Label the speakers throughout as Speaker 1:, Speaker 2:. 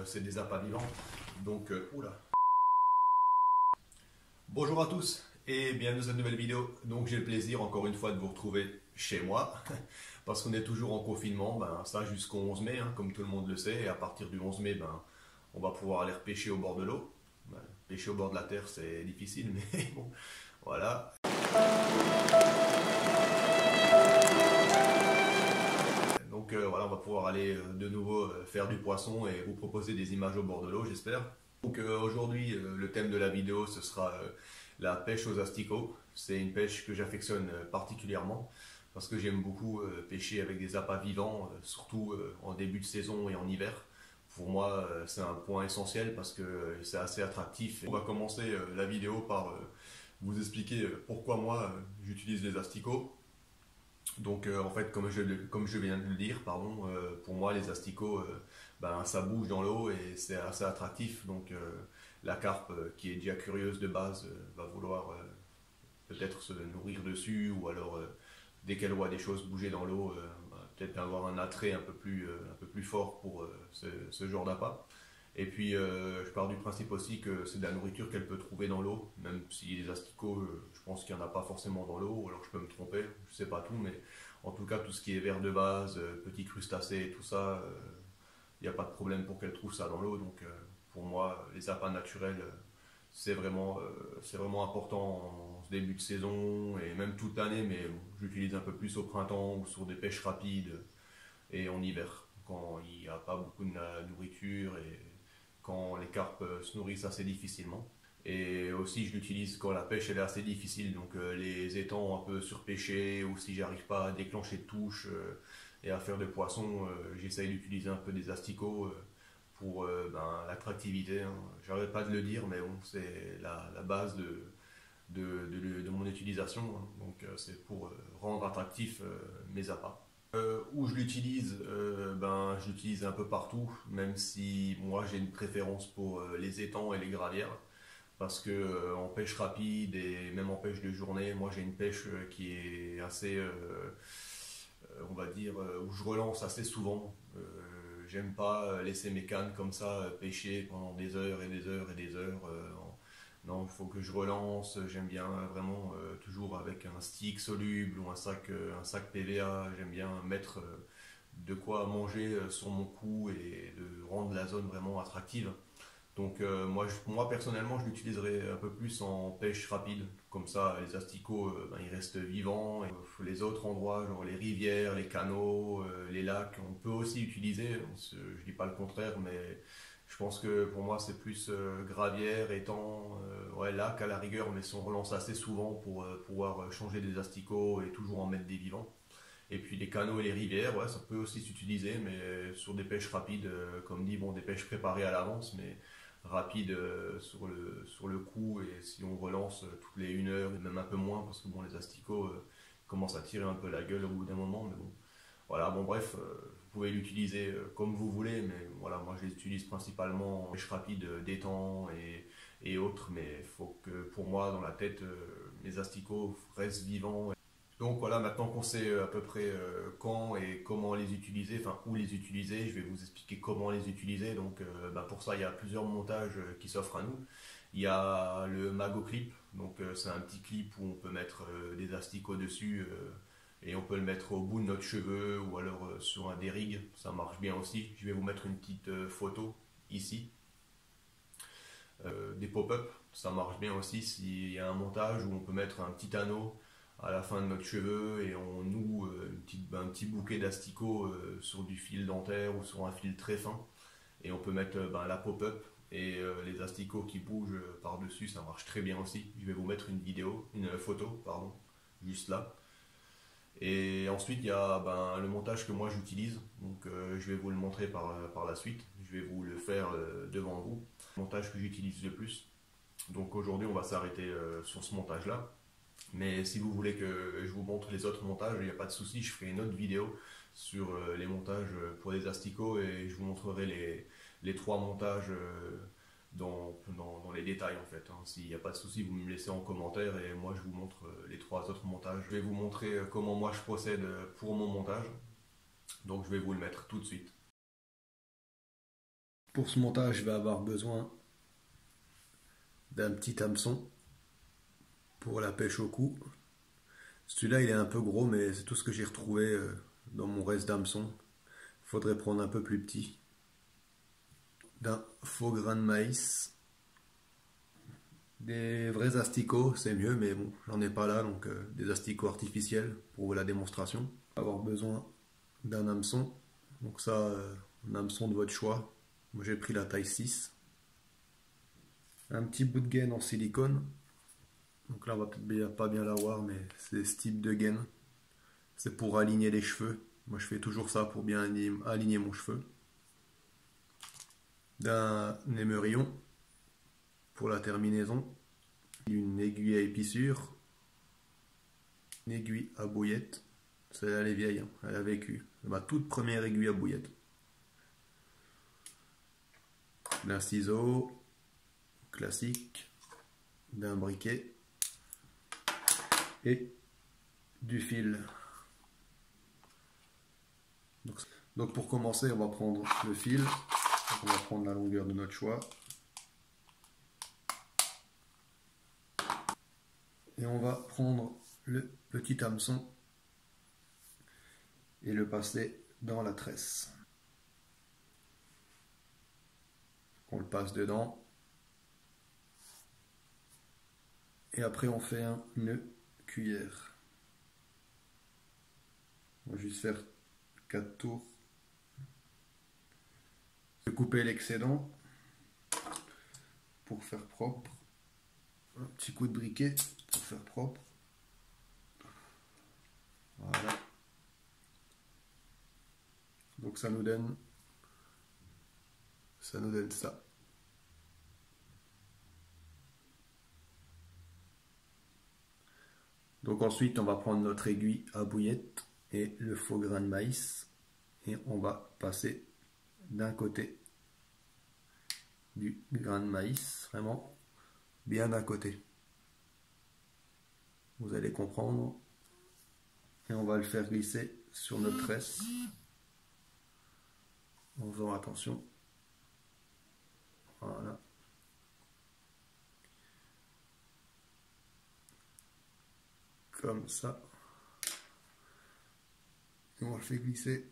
Speaker 1: C'est des appâts vivants. Donc, oula. Bonjour à tous et bienvenue dans cette nouvelle vidéo. Donc, j'ai le plaisir encore une fois de vous retrouver chez moi parce qu'on est toujours en confinement, ça jusqu'au 11 mai, hein, comme tout le monde le sait. Et à partir du 11 mai, on va pouvoir aller repêcher au bord de l'eau. Pêcher au bord de la terre, c'est difficile, mais bon, voilà. Donc voilà, on va pouvoir aller de nouveau faire du poisson et vous proposer des images au bord de l'eau, j'espère. Donc aujourd'hui, le thème de la vidéo, ce sera la pêche aux asticots. C'est une pêche que j'affectionne particulièrement parce que j'aime beaucoup pêcher avec des appâts vivants, surtout en début de saison et en hiver. Pour moi, c'est un point essentiel parce que c'est assez attractif. On va commencer la vidéo par vous expliquer pourquoi moi j'utilise les asticots. Donc en fait, comme je viens de le dire, pardon, pour moi les asticots, ça bouge dans l'eau et c'est assez attractif. Donc la carpe qui est déjà curieuse de base va vouloir peut-être se nourrir dessus ou alors dès qu'elle voit des choses bouger dans l'eau, peut-être avoir un attrait un peu plus fort pour ce genre d'appât. Et puis je pars du principe aussi que c'est de la nourriture qu'elle peut trouver dans l'eau, même si les asticots, je pense qu'il n'y en a pas forcément dans l'eau, ou alors je peux me tromper, je sais pas tout, mais en tout cas tout ce qui est vers de base, petits crustacés, tout ça, il n'y a pas de problème pour qu'elle trouve ça dans l'eau. Donc pour moi, les appâts naturels, c'est vraiment important en ce début de saison et même toute l'année, mais bon, j'utilise un peu plus au printemps ou sur des pêches rapides et en hiver, quand il n'y a pas beaucoup de nourriture et quand les carpes se nourrissent assez difficilement. Et aussi, je l'utilise quand la pêche elle est assez difficile, donc les étangs un peu surpêchés, ou si j'arrive pas à déclencher de touche et à faire de poisson, j'essaye d'utiliser un peu des asticots pour l'attractivité, hein. J'arrête pas de le dire, mais bon, c'est la base de mon utilisation, hein. Donc c'est pour rendre attractif mes appâts. Où je l'utilise un peu partout, même si moi j'ai une préférence pour les étangs et les gravières, parce que en pêche rapide et même en pêche de journée, moi j'ai une pêche qui est assez, on va dire, où je relance assez souvent. J'aime pas laisser mes cannes comme ça pêcher pendant des heures et des heures et des heures. Non, il faut que je relance. J'aime bien vraiment toujours avec un stick soluble ou un sac PVA. J'aime bien mettre de quoi manger sur mon cou et de rendre la zone vraiment attractive. Donc moi personnellement je l'utiliserai un peu plus en pêche rapide, comme ça les asticots ils restent vivants. Et les autres endroits, genre les rivières, les canaux, les lacs, on peut aussi utiliser, je dis pas le contraire, mais je pense que pour moi c'est plus gravière, étang, ouais, lac à la rigueur, mais si on relance assez souvent pour pouvoir changer des asticots et toujours en mettre des vivants. Et puis les canaux et les rivières, ouais, ça peut aussi s'utiliser, mais sur des pêches rapides, comme dit, bon, des pêches préparées à l'avance, mais rapides sur le coup, et si on relance toutes les 1 heure, et même un peu moins, parce que bon, les asticots commencent à tirer un peu la gueule au bout d'un moment, mais bon. Voilà, bon bref, vous pouvez l'utiliser comme vous voulez, mais voilà, moi je les utilise principalement en pêche rapide d'étang et autres, mais il faut que pour moi, dans la tête, mes asticots restent vivants. Donc voilà, maintenant qu'on sait à peu près quand et comment les utiliser, enfin où les utiliser, je vais vous expliquer comment les utiliser. Donc pour ça, il y a plusieurs montages qui s'offrent à nous. Il y a le Mago Clip, donc c'est un petit clip où on peut mettre des asticots dessus et on peut le mettre au bout de notre cheveu ou alors sur un des rigs, ça marche bien aussi. Je vais vous mettre une petite photo ici. Des pop-up, ça marche bien aussi s'il y a un montage où on peut mettre un petit anneau à la fin de notre cheveu et on noue un petit bouquet d'asticots sur du fil dentaire ou sur un fil très fin et on peut mettre la pop-up et les asticots qui bougent par-dessus, ça marche très bien aussi. Je vais vous mettre une photo, pardon, juste là. Et ensuite, il y a le montage que moi j'utilise. Donc, je vais vous le montrer par la suite. Je vais vous le faire devant vous. Le montage que j'utilise le plus. Donc, aujourd'hui, on va s'arrêter sur ce montage-là. Mais si vous voulez que je vous montre les autres montages, il n'y a pas de souci. Je ferai une autre vidéo sur les montages pour les asticots et je vous montrerai les trois montages dans les détails en fait, hein. S'il n'y a pas de souci, vous me laissez en commentaire et moi je vous montre les trois autres montages. Je vais vous montrer comment moi je procède pour mon montage. Donc je vais vous le mettre tout de suite. Pour ce montage, je vais avoir besoin d'un petit hameçon pour la pêche au cou. Celui-là, il est un peu gros, mais c'est tout ce que j'ai retrouvé dans mon reste d'hameçon. Il faudrait prendre un peu plus petit. D'un faux grain de maïs. Des vrais asticots, c'est mieux, mais bon, j'en ai pas là, donc des asticots artificiels pour la démonstration. Avoir besoin d'un hameçon. Donc ça, un hameçon de votre choix. Moi j'ai pris la taille 6. Un petit bout de gaine en silicone. Donc là on va peut-être pas bien l'avoir, mais c'est ce type de gaine. C'est pour aligner les cheveux. Moi je fais toujours ça pour bien aligner mon cheveu. D'un émerillon pour la terminaison. Une aiguille à épissure. Une aiguille à bouillette. Celle-là elle est vieille, hein. Elle a vécu. C'est ma toute première aiguille à bouillette. D'un ciseau classique. D'un briquet. Et du fil. Donc pour commencer, on va prendre le fil. Donc on va prendre la longueur de notre choix. Et on va prendre le petit hameçon et le passer dans la tresse. On le passe dedans. Et après on fait un nœud cuillère. On va juste faire 4 tours. Couper l'excédent pour faire propre. Un petit coup de briquet pour faire propre. Voilà. Donc ça nous donne ça. Donc ensuite on va prendre notre aiguille à bouillette et le faux grain de maïs et on va passer d'un côté du grain de maïs, vraiment bien d'un côté. Vous allez comprendre. Et on va le faire glisser sur notre tresse en faisant attention. Voilà. Comme ça. Et on le fait glisser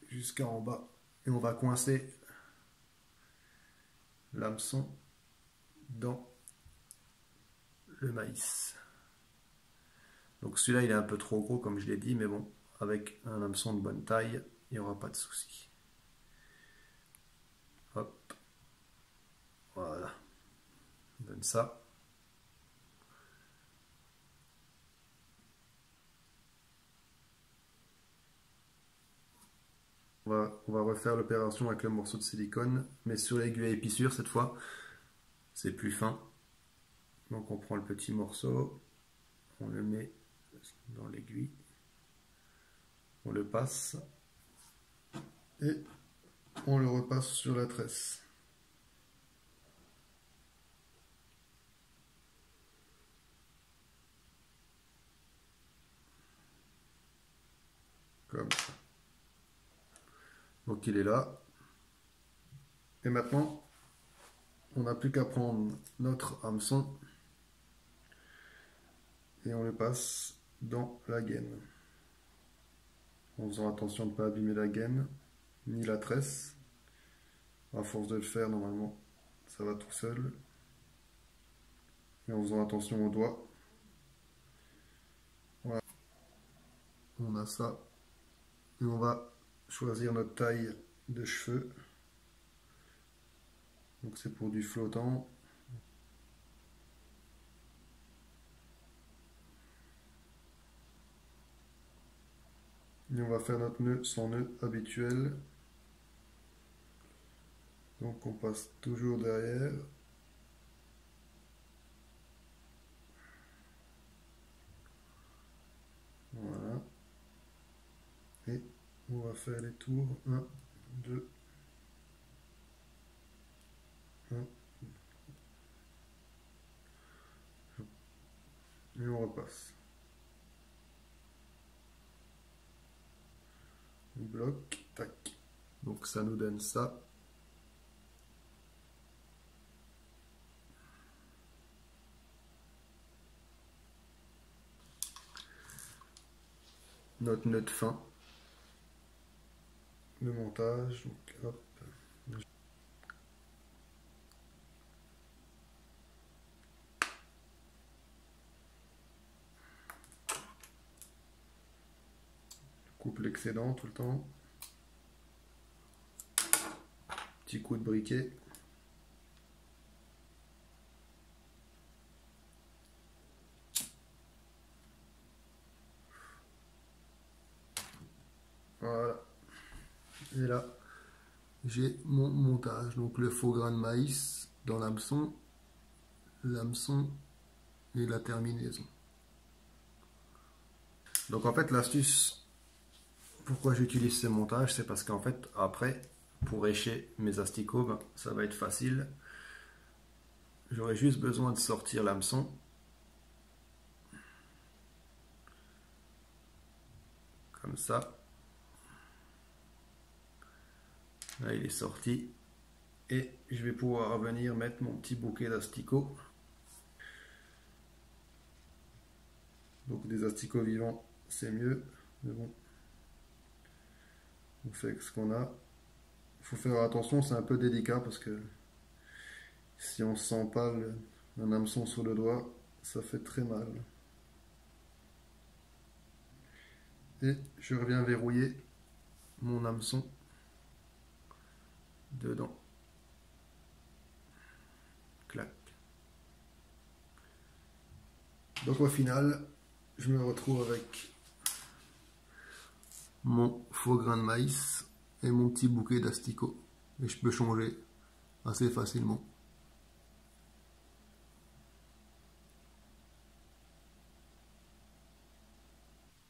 Speaker 1: jusqu'en bas. Et on va coincer l'hameçon dans le maïs. Donc celui-là il est un peu trop gros comme je l'ai dit, mais bon, avec un hameçon de bonne taille, il n'y aura pas de souci. Hop. Voilà. On donne ça. On va refaire l'opération avec le morceau de silicone, mais sur l'aiguille à épissure cette fois, c'est plus fin. Donc on prend le petit morceau, on le met dans l'aiguille, on le passe et on le repasse sur la tresse. Comme ça. Donc il est là. Et maintenant, on n'a plus qu'à prendre notre hameçon et on le passe dans la gaine. En faisant attention de ne pas abîmer la gaine, ni la tresse. À force de le faire, normalement, ça va tout seul. Et en faisant attention aux doigts. Voilà. On a ça. Et on va choisir notre taille de cheveux. Donc c'est pour du flottant. Et on va faire notre nœud, son nœud habituel. Donc on passe toujours derrière. Voilà. Et on va faire les tours. 1, 2, 1. Et on repasse. On bloque, tac. Donc ça nous donne ça.
Speaker 2: notre nœud de fin. Le montage, donc hop. Coupe l'excédent tout le temps. Petit coup de briquet. Voilà. Et là, j'ai mon montage. Donc le faux grain de maïs dans l'hameçon et la terminaison. Donc en fait, l'astuce, pourquoi j'utilise ce montage, c'est parce qu'en fait, après, pour écher mes asticots, ben, ça va être facile. J'aurai juste besoin de sortir l'hameçon. Comme ça. Là, il est sorti. Et je vais pouvoir venir mettre mon petit bouquet d'asticots. Donc des asticots vivants, c'est mieux. Mais bon, on fait avec ce qu'on a. Il faut faire attention, c'est un peu délicat parce que si on sent pas un hameçon sur le doigt, ça fait très mal. Et je reviens verrouiller mon hameçon dedans. Clac. Donc au final, je me retrouve avec mon faux grain de maïs et mon petit bouquet d'asticots. Et je peux changer assez facilement.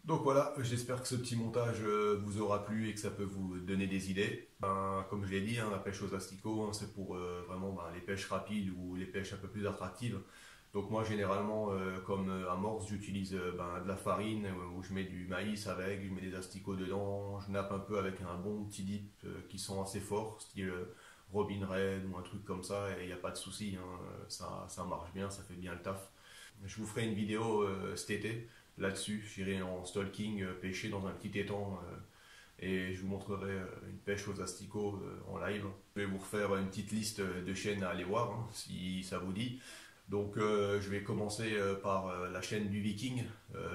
Speaker 1: Donc voilà, j'espère que ce petit montage vous aura plu et que ça peut vous donner des idées. Ben, comme je l'ai dit, hein, la pêche aux asticots, hein, c'est pour vraiment ben, les pêches rapides ou les pêches un peu plus attractives. Donc moi généralement, comme amorce, j'utilise ben, de la farine où je mets du maïs avec, je mets des asticots dedans, je nappe un peu avec un bon petit dip qui sont assez forts, style Robin Red ou un truc comme ça, et il n'y a pas de souci, hein, ça marche bien, ça fait bien le taf. Je vous ferai une vidéo cet été là-dessus. J'irai en stalking pêcher dans un petit étang et je vous montrerai une pêche aux asticots en live. Je vais vous refaire une petite liste de chaînes à aller voir hein, si ça vous dit. Donc je vais commencer par la chaîne du Viking,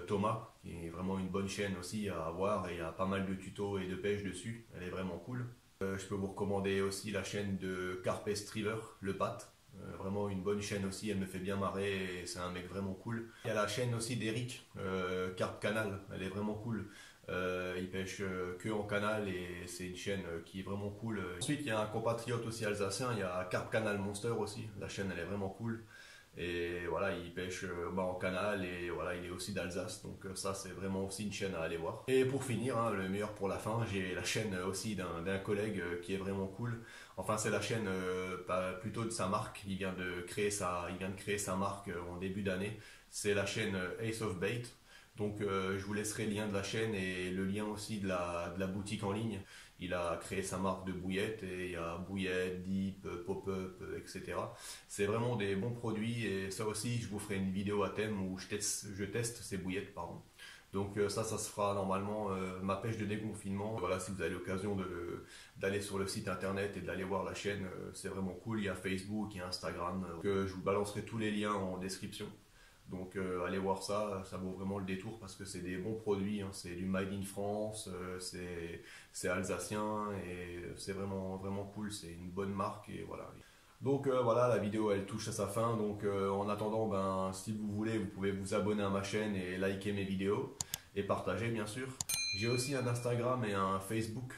Speaker 1: Thomas, qui est vraiment une bonne chaîne aussi à voir et il y a pas mal de tutos et de pêche dessus. Elle est vraiment cool. Je peux vous recommander aussi la chaîne de Carpe Striver, le Pat. Vraiment une bonne chaîne aussi, elle me fait bien marrer et c'est un mec vraiment cool. Il y a la chaîne aussi d'Eric, Carpe Canal, elle est vraiment cool. Il pêche que en canal et c'est une chaîne qui est vraiment cool. Ensuite, il y a un compatriote aussi alsacien, il y a Carpe Canal Monster aussi. La chaîne, elle est vraiment cool. Et voilà, il pêche bah, en canal et voilà, il est aussi d'Alsace. Donc ça, c'est vraiment aussi une chaîne à aller voir. Et pour finir, hein, le meilleur pour la fin, j'ai la chaîne aussi d'un collègue qui est vraiment cool. Enfin, c'est la chaîne plutôt de sa marque. Il vient de créer sa marque en début d'année. C'est la chaîne Ace of Bait. Donc je vous laisserai le lien de la chaîne et le lien aussi de la boutique en ligne. Il a créé sa marque de bouillettes et il y a bouillettes, dip, pop-up, etc. C'est vraiment des bons produits et ça aussi je vous ferai une vidéo à thème où je teste ces bouillettes. Pardon. Donc ça se fera normalement ma pêche de déconfinement. Voilà, si vous avez l'occasion d'aller sur le site internet et d'aller voir la chaîne, c'est vraiment cool. Il y a Facebook, il y a Instagram. Je vous balancerai tous les liens en description. Donc allez voir ça, ça vaut vraiment le détour parce que c'est des bons produits, hein. C'est du Made in France, c'est alsacien et c'est vraiment, vraiment cool, c'est une bonne marque et voilà. Donc voilà, la vidéo elle touche à sa fin, donc en attendant, ben, si vous voulez, vous pouvez vous abonner à ma chaîne et liker mes vidéos et partager bien sûr. J'ai aussi un Instagram et un Facebook,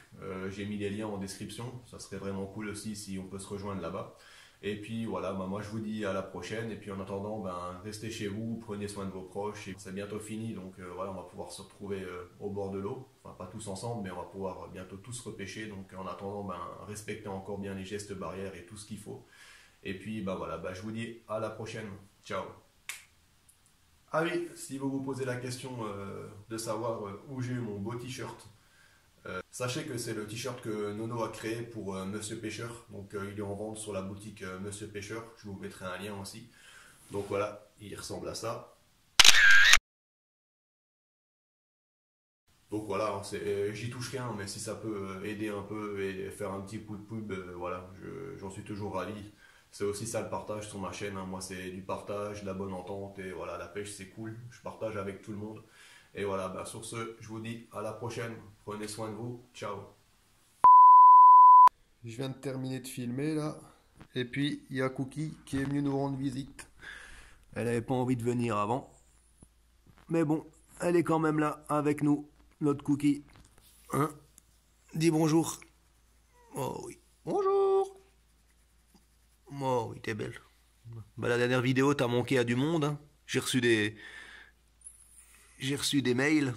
Speaker 1: j'ai mis les liens en description, ça serait vraiment cool aussi si on peut se rejoindre là-bas. Et puis voilà, bah moi je vous dis à la prochaine. Et puis en attendant, ben, restez chez vous, prenez soin de vos proches. C'est bientôt fini, donc voilà, on va pouvoir se retrouver au bord de l'eau. Enfin, pas tous ensemble, mais on va pouvoir bientôt tous repêcher. Donc en attendant, ben, respectez encore bien les gestes barrières et tout ce qu'il faut. Et puis bah voilà, bah, je vous dis à la prochaine. Ciao. Ah oui, si vous vous posez la question de savoir où j'ai eu mon beau t-shirt. Sachez que c'est le t-shirt que Nono a créé pour Monsieur Pêcheur. Donc il est en vente sur la boutique Monsieur Pêcheur. Je vous mettrai un lien aussi. Donc voilà, il ressemble à ça. Donc voilà, j'y touche rien, mais si ça peut aider un peu et faire un petit coup de pub, voilà, j'en suis toujours ravi. C'est aussi ça le partage sur ma chaîne, hein. Moi c'est du partage, de la bonne entente et voilà, la pêche c'est cool. Je partage avec tout le monde. Et voilà, bah, sur ce, je vous dis à la prochaine. Prenez soin de vous. Ciao.
Speaker 2: Je viens de terminer de filmer là. Et puis il y a Cookie qui est venu nous rendre visite. Elle avait pas envie de venir avant. Mais bon, elle est quand même là avec nous, notre Cookie. Hein? Dis bonjour. Oh oui. Bonjour. Oh oui, t'es belle. Bah, la dernière vidéo, t'as manqué à du monde. Hein. J'ai reçu des mails.